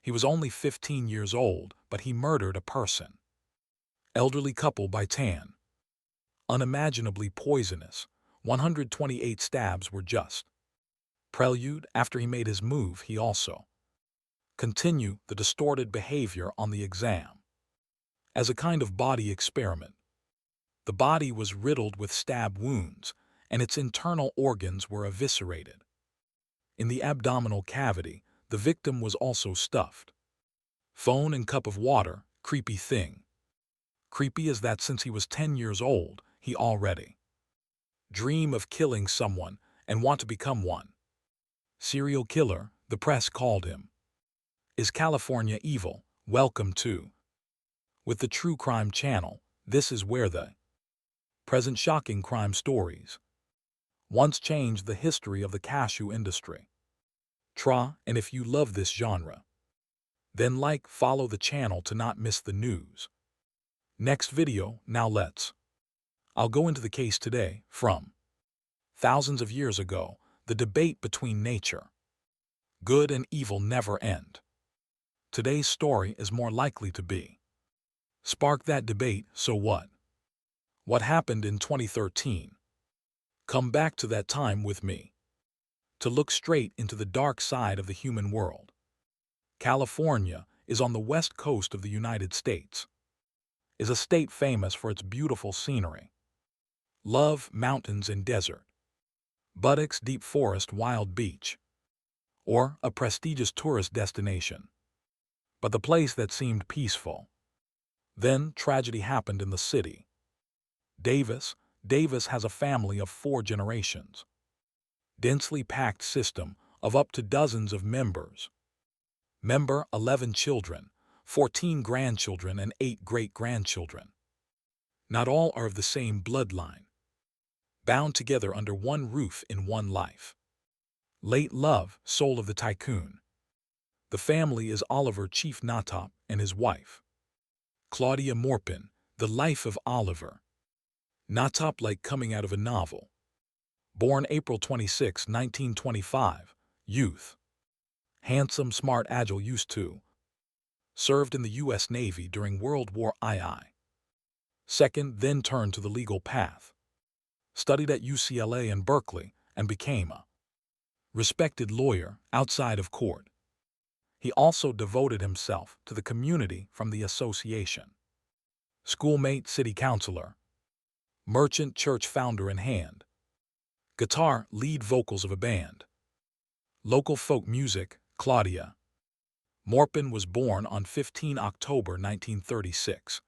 He was only 15 years old, but he murdered a person. Elderly couple by tan. Unimaginably poisonous. 128 stabs were just. Prelude. After he made his move, he also continue the distorted behavior on the exam. As a kind of body experiment. The body was riddled with stab wounds, and its internal organs were eviscerated. In the abdominal cavity, the victim was also stuffed. Phone and cup of water, creepy thing. Creepy is that since he was 10 years old, he already dream of killing someone and want to become one. Serial killer, the press called him. Is California evil? Welcome to. With the True Crime Channel, this is where the present shocking crime stories once changed the history of the cashew industry. And if you love this genre, then like, follow the channel to not miss the news. Next video, now I'll go into the case today. From thousands of years ago, the debate between nature, good and evil never end. Today's story is more likely to be spark that debate. So what happened in 2013? Come back to that time with me to look straight into the dark side of the human world. California is on the west coast of the United States. Is a state famous for its beautiful scenery. Love, mountains and desert. Buttocks, deep forest, wild beach. Or a prestigious tourist destination. But the place that seemed peaceful. Then tragedy happened in the city. Davis has a family of 4 generations. Densely packed system of up to dozens of members. 11 children, 14 grandchildren and 8 great-grandchildren. Not all are of the same bloodline. Bound together under one roof in one life. Late love, soul of the tycoon. The family is Oliver Chief Natop and his wife. Claudia Morpin, the life of Oliver Natop like coming out of a novel. Born April 26, 1925, youth. Handsome, smart, agile, used to. Served in the U.S. Navy during World War II. Second, then turned to the legal path. Studied at UCLA and Berkeley and became a respected lawyer outside of court. He also devoted himself to the community from the association. Schoolmate, city councilor. Merchant, church founder in hand. Guitar, lead vocals of a band. Local folk music, Claudia Morpin was born on 15 October 1936.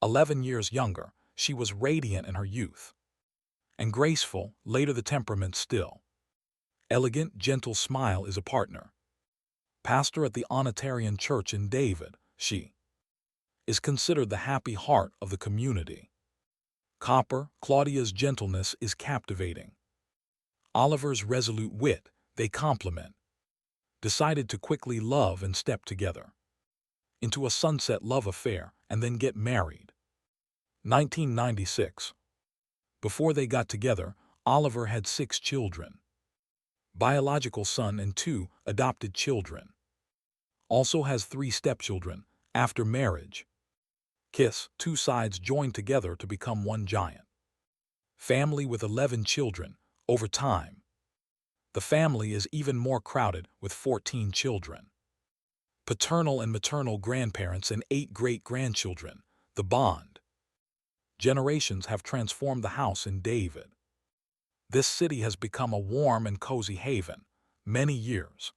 11 years younger, she was radiant in her youth. And graceful, later the temperament still. Elegant, gentle smile is a partner. Pastor at the Unitarian Church in David, she is considered the happy heart of the community. Copper, Claudia's gentleness is captivating. Oliver's resolute wit, they complement. Decided to quickly love and step together into a sunset love affair and then get married. 1996. Before they got together, Oliver had 6 children. Biological son and 2 adopted children. Also has 3 stepchildren after marriage. Kiss, 2 sides joined together to become one giant. Family with 11 children, over time. The family is even more crowded with 14 children. Paternal and maternal grandparents and 8 great-grandchildren, the bond. Generations have transformed the house in David. This city has become a warm and cozy haven, many years.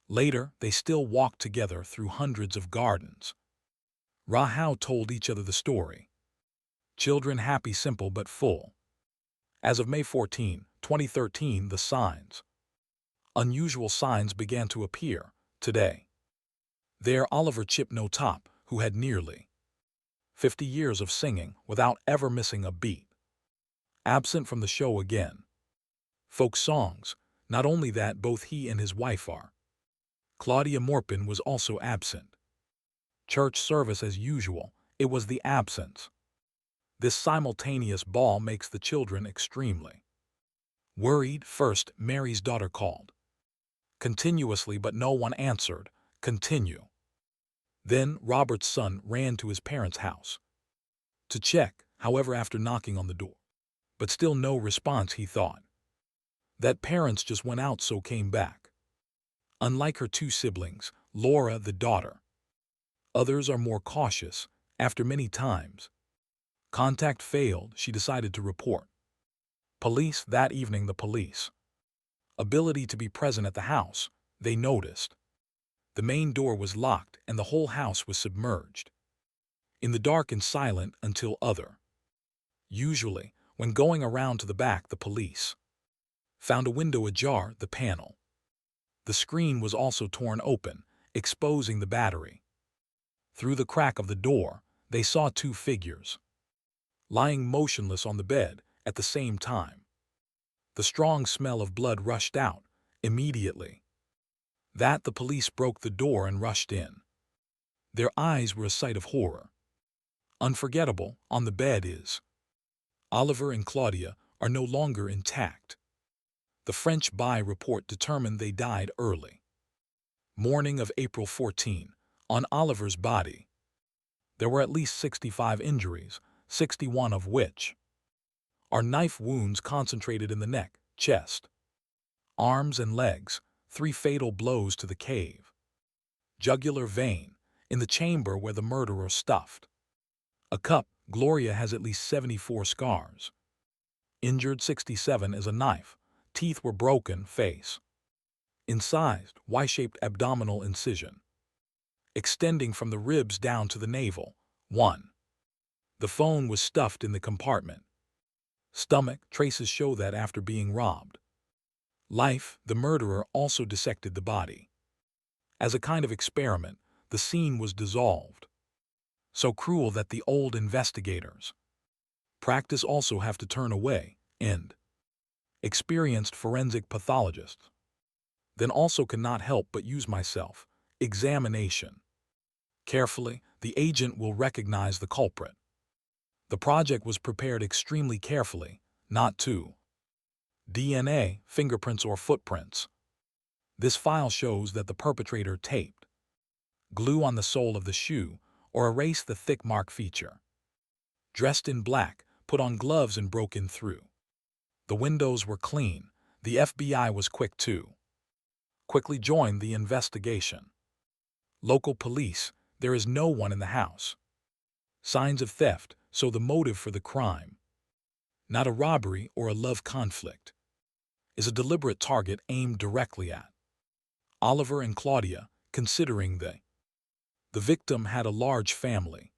Later, they still walk together through hundreds of gardens. Rahau told each other the story. Children happy, simple but full. As of May 14, 2013, the signs. Unusual signs began to appear today. There Oliver Chip Natop, who had nearly 50 years of singing without ever missing a beat. Absent from the show again. Folk songs, not only that, both he and his wife are. Claudia Morpin was also absent. Church service as usual, it was the absence. This simultaneous ball makes the children extremely worried. First, Mary's daughter called continuously, but no one answered. Continue. Then Robert's son ran to his parents' house to check, however, after knocking on the door. But still no response, he thought. That parents just went out, so came back. Unlike her two siblings, Laura, the daughter, others are more cautious. After many times contact failed, she decided to report. Police that evening. The police ability to be present at the house, they noticed the main door was locked and the whole house was submerged in the dark and silent until other. Usually, when going around to the back, the police found a window ajar, the panel. The screen was also torn open, exposing the battery. Through the crack of the door, they saw two figures lying motionless on the bed at the same time. The strong smell of blood rushed out immediately. That the police broke the door and rushed in. Their eyes were a sight of horror. Unforgettable. On the bed is Oliver and Claudia are no longer intact. The French By report determined they died early. Morning of April 14, on Oliver's body, there were at least 65 injuries, 61 of which are knife wounds concentrated in the neck, chest, arms and legs, 3 fatal blows to the cave, jugular vein, in the chamber where the murderer stuffed a cup. Gloria has at least 74 scars. Injured 67 is a knife. Teeth were broken. Face incised, Y-shaped abdominal incision extending from the ribs down to the navel. 1. The phone was stuffed in the compartment. Stomach traces show that after being robbed. Life, the murderer also dissected the body. As a kind of experiment, the scene was dissolved. So cruel that the old investigators practice also have to turn away, and experienced forensic pathologists then also cannot help but use myself. Examination. Carefully, the agent will recognize the culprit. The project was prepared extremely carefully, not to DNA, fingerprints or footprints. This file shows that the perpetrator taped glue on the sole of the shoe or erased the thick mark feature. Dressed in black, put on gloves and broke in through. The windows were clean. The FBI was quickly joined the investigation. Local police, there is no one in the house. Signs of theft, so the motive for the crime, not a robbery or a love conflict, is a deliberate target aimed directly at Oliver and Claudia, considering the victim had a large family.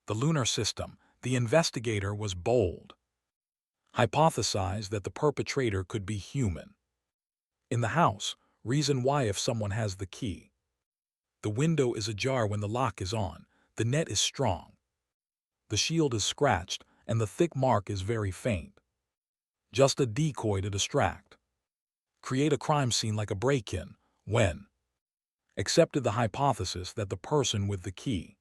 The lunar system, the investigator was bold. Hypothesized that the perpetrator could be human. In the house, reason why if someone has the key. The window is ajar when the lock is on, the net is strong. The shield is scratched, and the thick mark is very faint. Just a decoy to distract. Create a crime scene like a break-in, when accepted the hypothesis that the person with the key.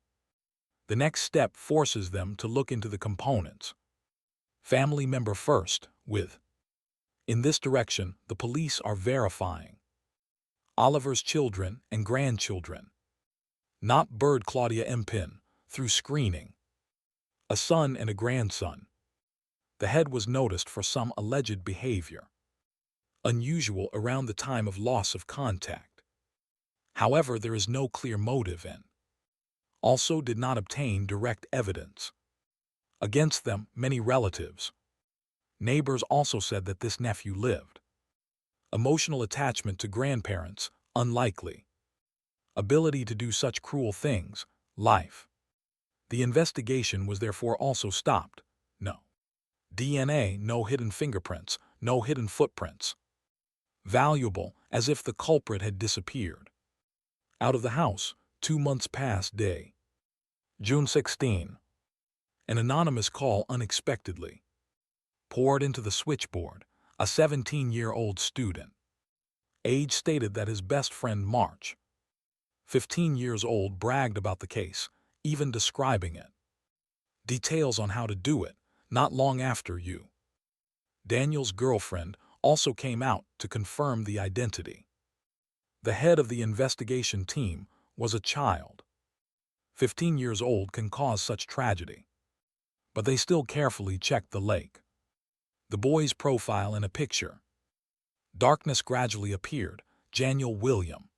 The next step forces them to look into the components. Family member first, with. In this direction, the police are verifying Oliver's children and grandchildren. Not Bird Claudia Mpin, through screening. A son and a grandson. The head was noticed for some alleged behavior unusual around the time of loss of contact. However, there is no clear motive and also did not obtain direct evidence against them. Many relatives, neighbors also said that this nephew lived. Emotional attachment to grandparents, unlikely. Ability to do such cruel things, life. The investigation was therefore also stopped. No DNA, no hidden fingerprints, no hidden footprints. Valuable, as if the culprit had disappeared out of the house. 2 months past. Day June 16. An anonymous call unexpectedly poured into the switchboard. A 17-year-old student. Age stated that his best friend March, 15 years old, bragged about the case, even describing it. Details on how to do it. Not long after you. Daniel's girlfriend also came out to confirm the identity. The head of the investigation team was a child. 15 years old can cause such tragedy. But they still carefully checked the lake. The boy's profile in a picture. Darkness gradually appeared. Daniel William.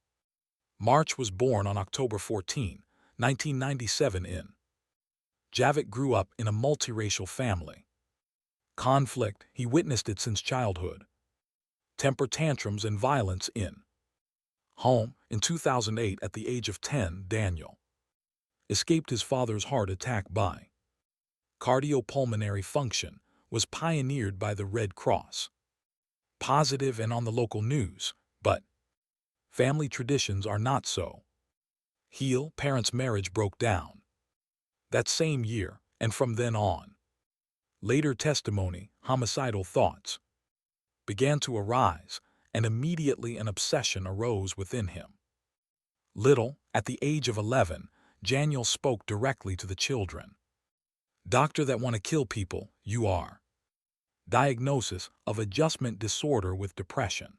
March was born on October 14, 1997 in. Javik grew up in a multiracial family. Conflict, he witnessed it since childhood. Temper tantrums and violence in. Home, in 2008 at the age of 10, Daniel escaped his father's heart attack by cardiopulmonary function, was pioneered by the Red Cross. Positive and on the local news, but family traditions are not so. Heal, parents' marriage broke down. That same year, and from then on. Later testimony, homicidal thoughts began to arise, and immediately an obsession arose within him. Little, at the age of 11, Daniel spoke directly to the children. Doctor that want to kill people, you are. Diagnosis of adjustment disorder with depression.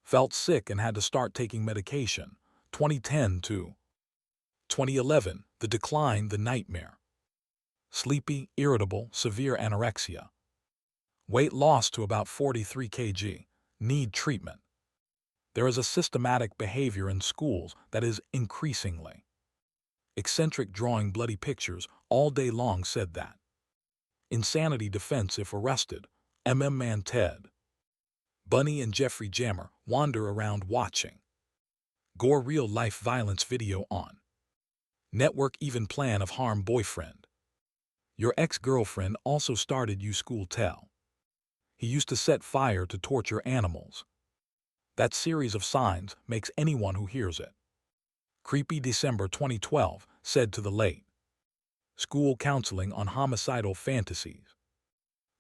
Felt sick and had to start taking medication. 2010 to 2011, the decline, the nightmare. Sleepy, irritable, severe anorexia. Weight lost to about 43 kg. Need treatment. There is a systematic behavior in schools that is increasingly eccentric, drawing bloody pictures all day long, said that. Insanity defense if arrested. Man Ted Bunny and Jeffrey Jammer wander around watching gore, real-life violence video on network, even plan of harm boyfriend. Your ex-girlfriend also started you school tell. He used to set fire to torture animals. That series of signs makes anyone who hears it creepy. December 2012 said to the late school counseling on homicidal fantasies.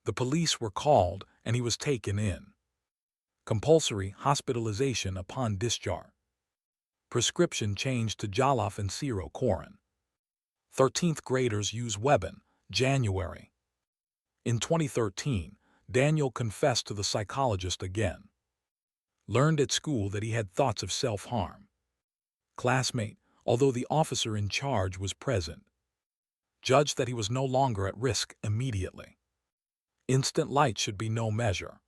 The police were called and he was taken in. Compulsory hospitalization upon discharge. Prescription changed to Jollof and Seroquarin. 13th graders use weapon, January. In 2013, Daniel confessed to the psychologist again. Learned at school that he had thoughts of self-harm. Classmate, although the officer in charge was present, judged that he was no longer at risk immediately. Instant light should be no measure.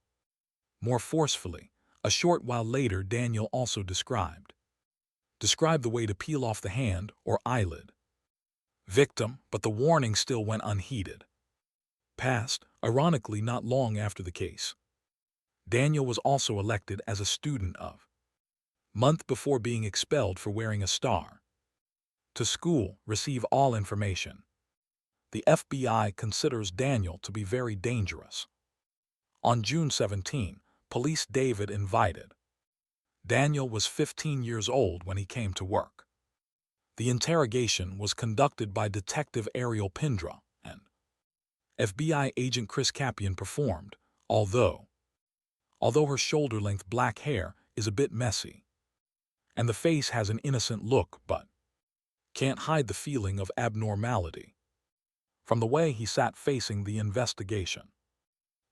More forcefully, a short while later, Daniel also described the way to peel off the hand or eyelid. Victim, but the warning still went unheeded. Passed, ironically, not long after the case. Daniel was also elected as a student of month before being expelled for wearing a star. To school, receive all information. The FBI considers Daniel to be very dangerous. On June 17, police David invited. Daniel was 15 years old when he came to work. The interrogation was conducted by Detective Ariel Pindra and FBI agent Chris Capian performed, although her shoulder-length black hair is a bit messy, and the face has an innocent look but can't hide the feeling of abnormality from the way he sat facing the investigation.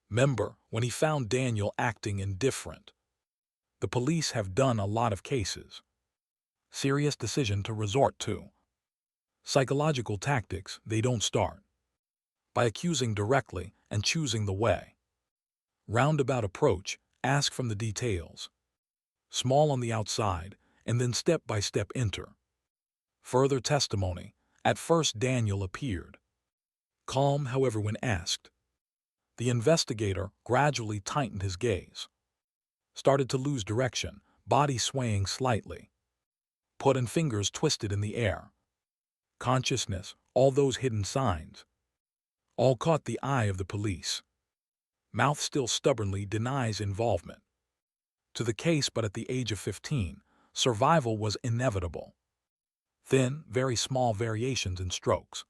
Member, when he found Daniel acting indifferent. The police have done a lot of cases. Serious decision to resort to psychological tactics. They don't start by accusing directly and choosing the way. Roundabout approach, ask from the details. Small on the outside, and then step by step enter. Further testimony. At first Daniel appeared calm, however, when asked. The investigator gradually tightened his gaze. Started to lose direction, body swaying slightly. Put and fingers twisted in the air. Consciousness, all those hidden signs. All caught the eye of the police. Mouth still stubbornly denies involvement to the case, but at the age of 15, survival was inevitable. Thin, very small variations in strokes.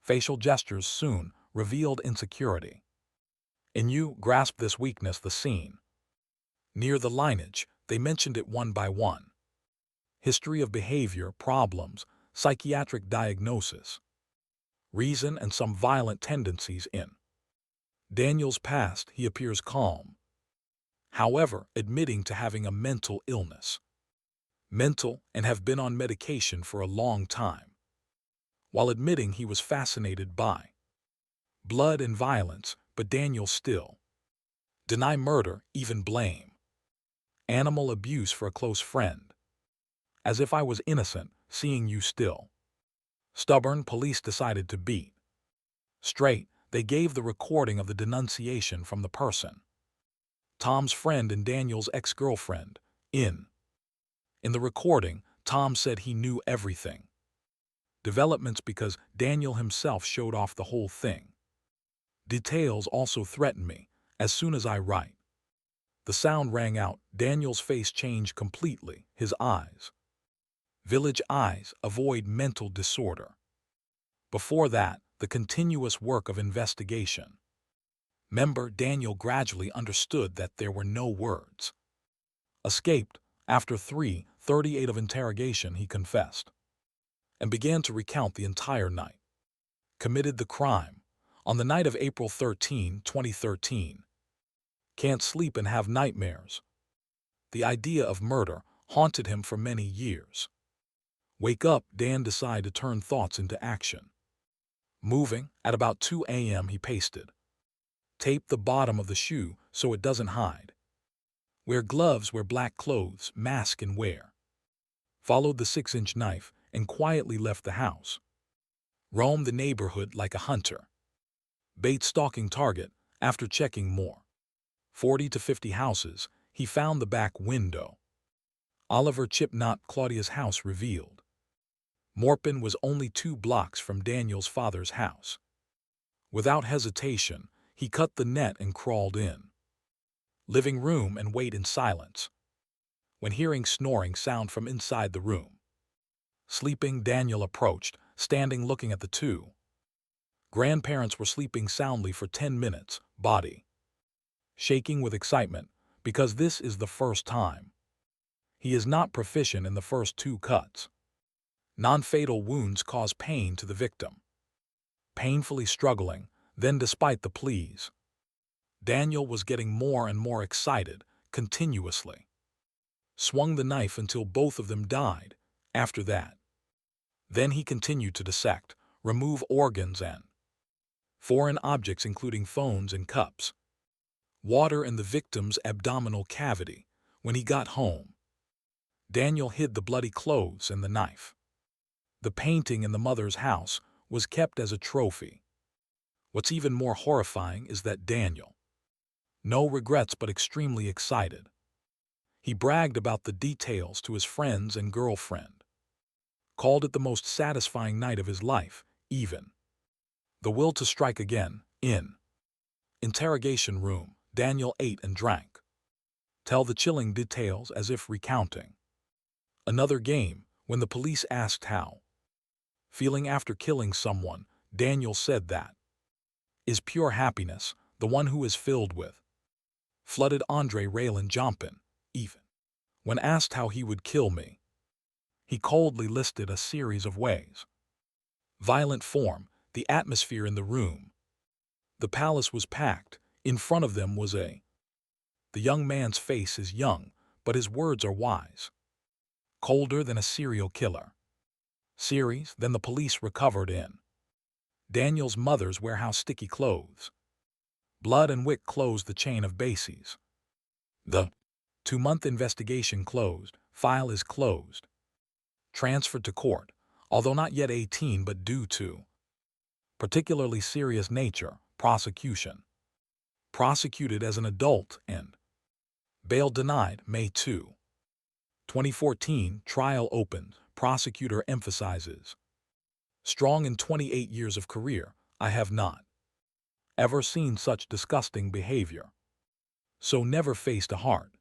Facial gestures soon revealed insecurity. In you grasp this weakness, the scene. Near the lineage, they mentioned it one by one. History of behavior problems, psychiatric diagnosis. Reason and some violent tendencies in Daniel's past. He appears calm, however, admitting to having a mental illness. mental, and have been on medication for a long time, while admitting he was fascinated by blood and violence, but Daniel still deny murder, even blame animal abuse for a close friend. As if I was innocent, seeing you still stubborn. Police decided to beat straight. They gave the recording of the denunciation from the person, Tom's friend and Daniel's ex-girlfriend. In the recording, Tom said he knew everything. Developments because Daniel himself showed off the whole thing. Details also threaten me. As soon as I write, the sound rang out. Daniel's face changed completely. His eyes, village eyes, avoid mental disorder. Before that, the continuous work of investigation. Member Daniel gradually understood that there were no words. Escaped. After 3:38 of interrogation, he confessed and began to recount the entire night. Committed the crime on the night of April 13, 2013. Can't sleep and have nightmares. The idea of murder haunted him for many years. Wake up, Dan decided to turn thoughts into action. Moving, at about 2 a.m. he pasted. Tape the bottom of the shoe so it doesn't hide. Wear gloves, wear black clothes, mask and wear. Followed the 6-inch knife and quietly left the house. Roamed the neighborhood like a hunter. Bait stalking target. After checking more 40 to 50 houses, he found the back window. Oliver Chipnot, Claudia's house revealed. Morpin was only 2 blocks from Daniel's father's house. Without hesitation, he cut the net and crawled in. Living room and wait in silence. When hearing snoring sound from inside the room. Sleeping, Daniel approached, standing looking at the 2. Grandparents were sleeping soundly for 10 minutes, body shaking with excitement, because this is the first time. He is not proficient in the first 2 cuts. Non-fatal wounds cause pain to the victim. Painfully struggling, then despite the pleas, Daniel was getting more and more excited, continuously. Swung the knife until both of them died. After that, then he continued to dissect, remove organs and foreign objects including phones and cups. Water in the victim's abdominal cavity. When he got home, Daniel hid the bloody clothes and the knife. The painting in the mother's house was kept as a trophy. What's even more horrifying is that Daniel, no regrets but extremely excited. He bragged about the details to his friends and girlfriend. Called it the most satisfying night of his life, even. The will to strike again. In interrogation room, Daniel ate and drank. Tell the chilling details as if recounting another game. When the police asked how feeling after killing someone, Daniel said that is pure happiness, the one who is filled with flooded. Andre Raylan Jompin. Even when asked how he would kill me, he coldly listed a series of ways. Violent form, the atmosphere in the room. The palace was packed. In front of them was the young man's face is young, but his words are wise. Colder than a serial killer. Series, then the police recovered in Daniel's mother's warehouse sticky clothes. Blood and wick closed the chain of bases. The 2-month investigation closed. File is closed. Transferred to court, although not yet 18 but due to particularly serious nature, prosecution. Prosecuted as an adult and bail denied. May 2, 2014, trial opened. Prosecutor emphasizes. Strong in 28 years of career, I have not ever seen such disgusting behavior. So never faced a heart.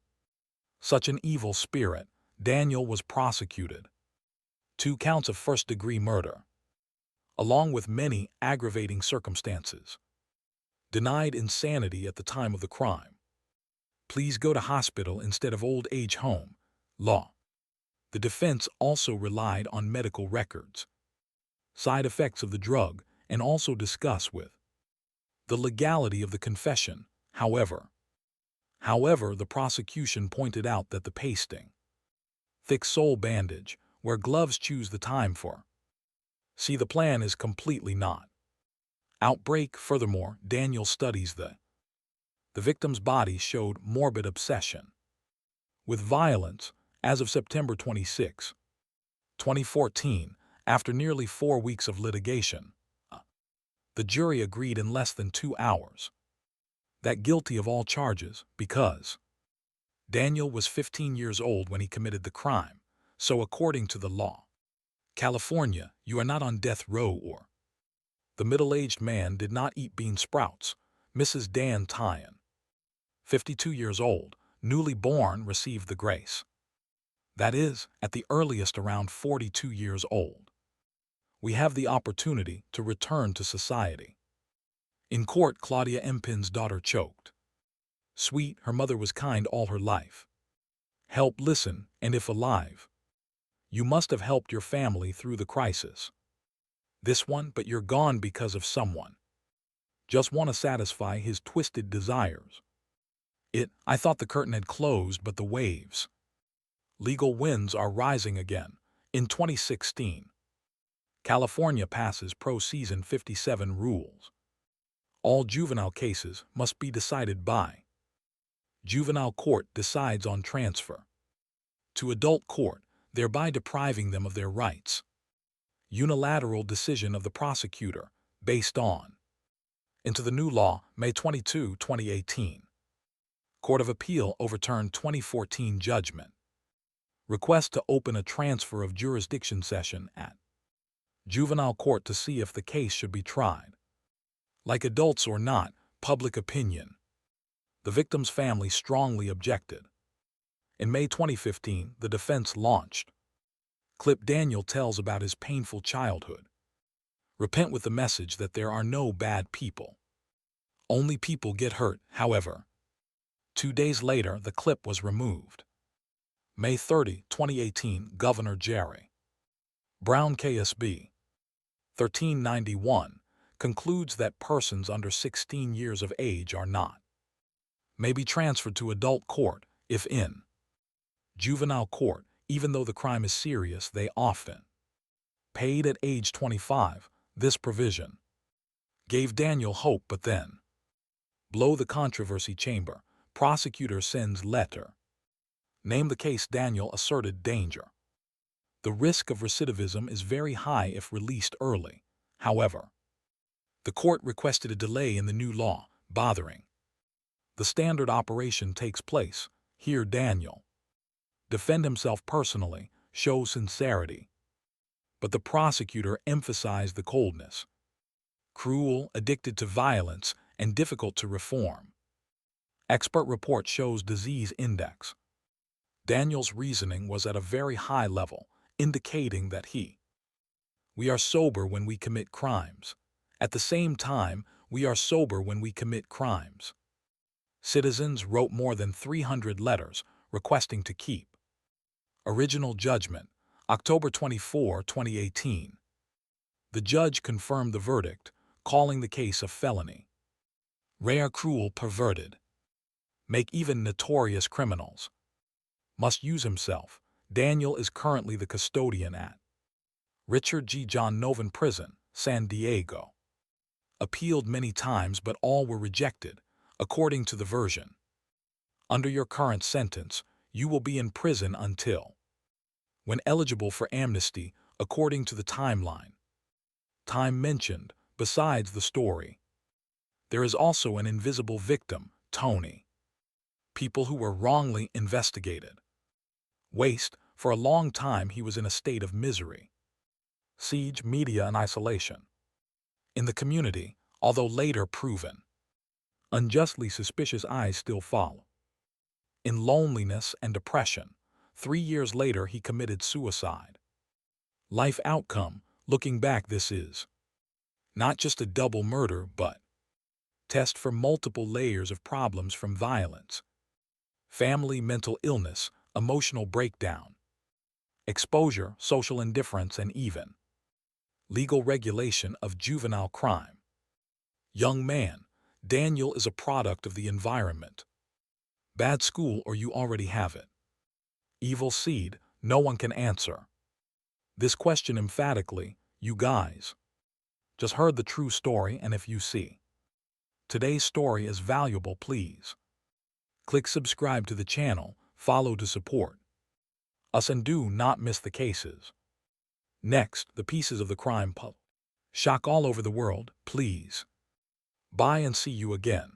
Such an evil spirit. Daniel was prosecuted. 2 counts of first-degree murder, along with many aggravating circumstances. Denied insanity at the time of the crime. Please go to hospital instead of old age home. Law. The defense also relied on medical records, side effects of the drug, and also discuss with the legality of the confession. However, the prosecution pointed out that the pasting Thick sole bandage, where gloves choose the time for. See, the plan is completely not. Outbreak. Furthermore, Daniel studies the victim's body showed morbid obsession with violence as of September 26, 2014, after nearly 4 weeks of litigation. The jury agreed in less than 2 hours that guilty of all charges because Daniel was 15 years old when he committed the crime, so according to the law, California, you are not on death row. Or the middle-aged man did not eat bean sprouts. Mrs. Dan Tyan, 52 years old, newly born, received the grace. That is, at the earliest around 42 years old. We have the opportunity to return to society. In court, Claudia Empin's daughter choked. Sweet, her mother was kind all her life. Help, listen, and if alive, you must have helped your family through the crisis. This one, but you're gone because of someone. Just want to satisfy his twisted desires. I thought the curtain had closed, but the waves. Legal winds are rising again. In 2016, California passes Pro-Season 57 rules. All juvenile cases must be decided by juvenile court decides on transfer to adult court, thereby depriving them of their rights. Unilateral decision of the prosecutor, based on. Into the new law, May 22, 2018. Court of Appeal overturned 2014 judgment. Request to open a transfer of jurisdiction session at juvenile court to see if the case should be tried like adults or not. Public opinion. The victim's family strongly objected. In May 2015, the defense launched. Clip. Daniel tells about his painful childhood. Repent with the message that there are no bad people. Only people get hurt. However, 2 days later, the clip was removed. May 30, 2018, Governor Jerry Brown, KSB 1391, concludes that persons under 16 years of age may be transferred to adult court if in juvenile court, even though the crime is serious, they often paid at age 25. This provision gave Daniel hope, but then blow the controversy chamber. Prosecutor sends letter. Name the case. Daniel asserted danger. The risk of recidivism is very high if released early. However, the court requested a delay in the new law, bothering. The standard operation takes place. Here Daniel defend himself personally, show sincerity. But the prosecutor emphasized the coldness. Cruel, addicted to violence, and difficult to reform. Expert report shows disease index. Daniel's reasoning was at a very high level, indicating that we are sober when we commit crimes. At the same time, we are sober when we commit crimes. Citizens wrote more than 300 letters requesting to keep. Original judgment, October 24, 2018. The judge confirmed the verdict, calling the case a felony. Rare, cruel, perverted. Make even notorious criminals. Must use himself. Daniel is currently the custodian at Richard G. John Novan Prison, San Diego. Appealed many times, but all were rejected, according to the version. Under your current sentence, you will be in prison until when eligible for amnesty, according to the timeline. Time mentioned, besides the story. There is also an invisible victim, Tony. People who were wrongly investigated. Waste. For a long time he was in a state of misery. Siege, media, and isolation. In the community, although later proven unjustly suspicious, eyes still follow. In loneliness and depression, 3 years later he committed suicide. Life outcome. Looking back, this is not just a double murder, but test for multiple layers of problems, from violence, family, mental illness, emotional breakdown, exposure, social indifference, and even legal regulation of juvenile crime. Young man, Daniel is a product of the environment. Bad school, or you already have it. Evil seed, No one can answer this question emphatically. You guys just heard the true story, and if you see today's story is valuable, please click subscribe to the channel, follow to support us, and do not miss the cases. Next, the pieces of the crime puzzle. Shock all over the world, please. Bye and see you again.